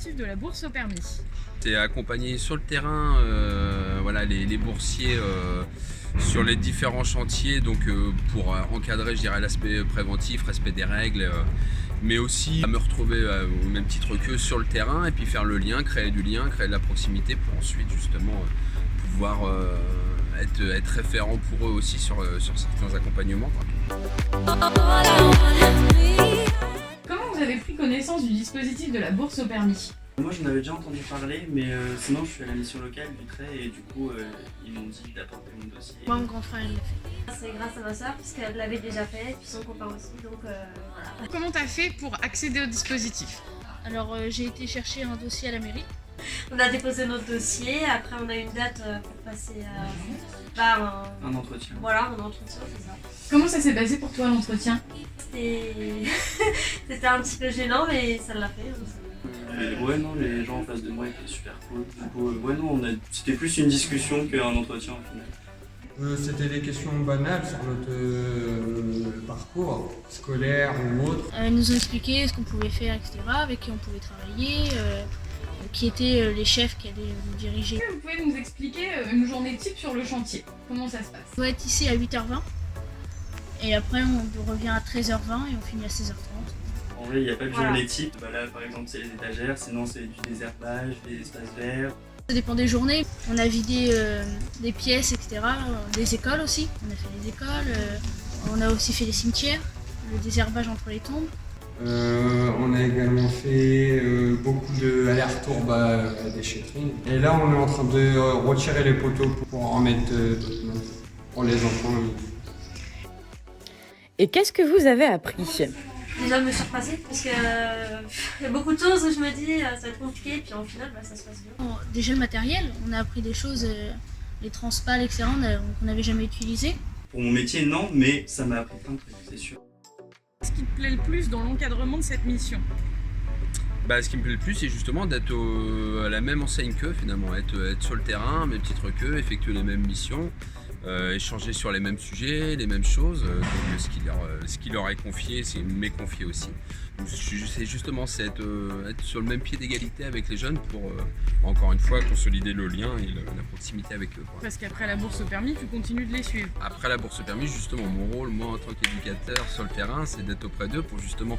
dispositif de la bourse au permis? C'est accompagner sur le terrain voilà, les boursiers sur les différents chantiers, donc pour encadrer, je dirais, l'aspect préventif, respect des règles, mais aussi à me retrouver au même titre qu'eux sur le terrain et puis faire le lien, créer du lien, créer de la proximité pour ensuite justement pouvoir être référent pour eux aussi sur certains accompagnements. Comment vous avez pris connaissance du dispositif de la bourse au permis? Moi j'en avais déjà entendu parler, mais sinon je suis à la mission locale du trait et du coup ils m'ont dit d'apporter mon dossier. Moi, mon grand frère, il l'a fait. C'est grâce à ma soeur, puisqu'elle l'avait déjà fait, et puis son copain aussi, donc voilà. Comment t'as fait pour accéder au dispositif? Alors, j'ai été chercher un dossier à la mairie. On a déposé notre dossier, après on a eu une date pour passer Un entretien. Voilà, un entretien, c'est ça. Comment ça s'est passé pour toi l'entretien? C'était un petit peu gênant, mais ça l'a fait. Ouais, non, les gens en face de moi étaient super cool. Du coup, ouais, non, c'était plus une discussion qu'un entretien au final. C'était des questions banales sur notre parcours scolaire ou autre. Ils nous ont expliqué ce qu'on pouvait faire, etc., avec qui on pouvait travailler, qui étaient les chefs qui allaient nous diriger. Est-ce que vous pouvez nous expliquer une journée type sur le chantier? Comment ça se passe? On doit être ici à 8h20, et après on revient à 13h20 et on finit à 16h30. En vrai, il n'y a pas de journée type. Bah là, par exemple, c'est les étagères, sinon c'est du désherbage, des espaces verts. Ça dépend des journées. On a vidé des pièces, etc., des écoles aussi. On a fait les écoles, on a aussi fait les cimetières, le désherbage entre les tombes. On a également fait beaucoup d'aller-retour à la déchetterie. Et là, on est en train de retirer les poteaux pour en mettre d'autres neufs pour les enfants. Et qu'est-ce que vous avez appris? Déjà me surpasser, parce que y a beaucoup de choses où je me dis ça va être compliqué, puis en final ça se passe bien. Déjà le matériel, on a appris des choses, les transpales, etc., qu'on n'avait jamais utilisées. Pour mon métier, non, mais ça m'a appris plein de trucs, c'est sûr. Qu'est-ce qui te plaît le plus dans l'encadrement de cette mission? Ce qui me plaît le plus, c'est justement d'être à la même enseigne qu'eux finalement, être sur le terrain, même titre qu'eux, effectuer les mêmes missions, échanger sur les mêmes sujets, les mêmes choses. Donc ce qui leur est confié, c'est m'est confié aussi. Donc c'est justement être sur le même pied d'égalité avec les jeunes pour, encore une fois, consolider le lien et la proximité avec eux. Parce qu'après la bourse au permis, tu continues de les suivre. Après la bourse au permis, justement, mon rôle, moi en tant qu'éducateur sur le terrain, c'est d'être auprès d'eux pour justement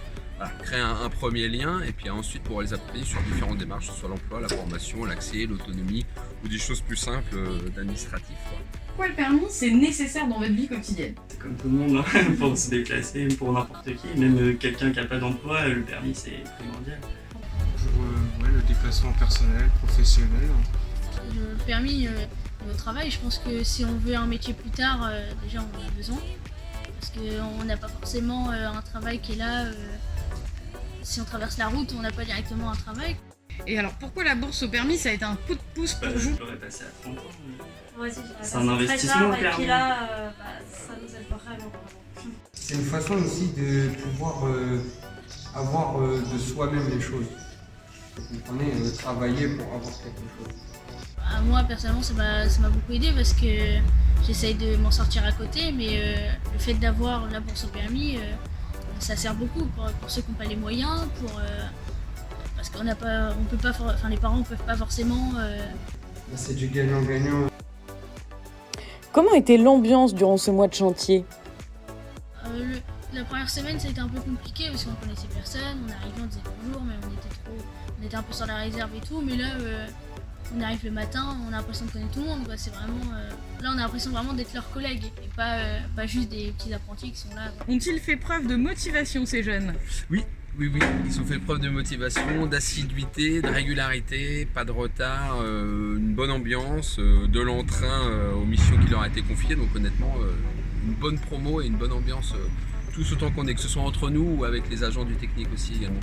créer un premier lien et puis ensuite pour les accompagner sur différentes démarches, que ce soit l'emploi, la formation, l'accès, l'autonomie ou des choses plus simples d'administratif. Pourquoi le permis, c'est nécessaire dans votre vie quotidienne? C'est comme tout le monde, hein, pour se déplacer, pour n'importe qui, même quelqu'un qui n'a pas d'emploi, le permis c'est primordial. Pour le déplacement personnel, professionnel. Le permis au travail, je pense que si on veut un métier plus tard, déjà on en a besoin. Parce qu'on n'a pas forcément un travail qui est là. Si on traverse la route, on n'a pas directement un travail. Et alors pourquoi la bourse au permis, ça a été un coup de pouce pour vous? Je l'aurais passé à 30 ans. Moi aussi, C'est un investissement, et puis là, ça nous aide vraiment. C'est une façon aussi de pouvoir avoir de soi-même les choses. Vous comprenez, travailler pour avoir quelque chose. Moi personnellement ça m'a beaucoup aidé parce que j'essaye de m'en sortir à côté, mais le fait d'avoir la bourse au permis, ça sert beaucoup pour ceux qui n'ont pas les moyens, parce qu'on n'a pas, on peut pas, enfin les parents ne peuvent pas forcément. C'est du gagnant-gagnant. Comment était l'ambiance durant ce mois de chantier? La première semaine ça a été un peu compliqué parce qu'on connaissait personne, on arrivait, on disait bonjour, mais on était un peu sur la réserve et tout, mais là on arrive le matin, on a l'impression de connaître tout le monde, quoi. C'est vraiment, là on a l'impression vraiment d'être leurs collègues et pas juste des petits apprentis qui sont là. Ont-ils fait preuve de motivation ces jeunes? Oui, ils ont fait preuve de motivation, d'assiduité, de régularité, pas de retard, une bonne ambiance, de l'entrain aux missions qui leur a été confiées. Donc honnêtement, une bonne promo et une bonne ambiance, tous autant qu'on est, que ce soit entre nous ou avec les agents du technique aussi également.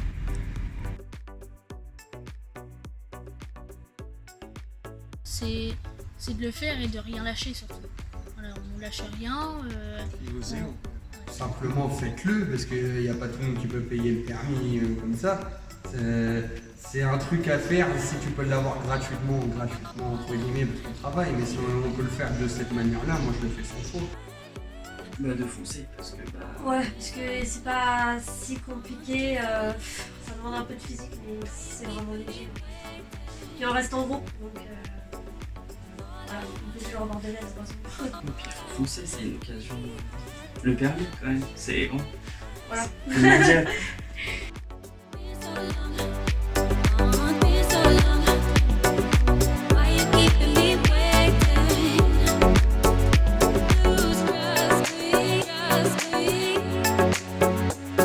C'est de le faire et de rien lâcher surtout. Voilà, on ne lâche rien. Simplement faites-le parce qu'il n'y a pas tout le monde qui peut payer le permis comme ça. C'est un truc à faire si tu peux l'avoir gratuitement entre guillemets parce qu'on travaille, mais si on peut le faire de cette manière-là, moi je le fais sans faute. De foncer parce que Ouais, parce que c'est pas si compliqué, ça demande un peu de physique, mais c'est vraiment léger. Puis on reste en groupe, donc voilà, on peut toujours avoir des l'aise, de toute façon. Et puis il faut foncer, c'est une occasion. Le permis quand même, c'est bon. Voilà. Comment dire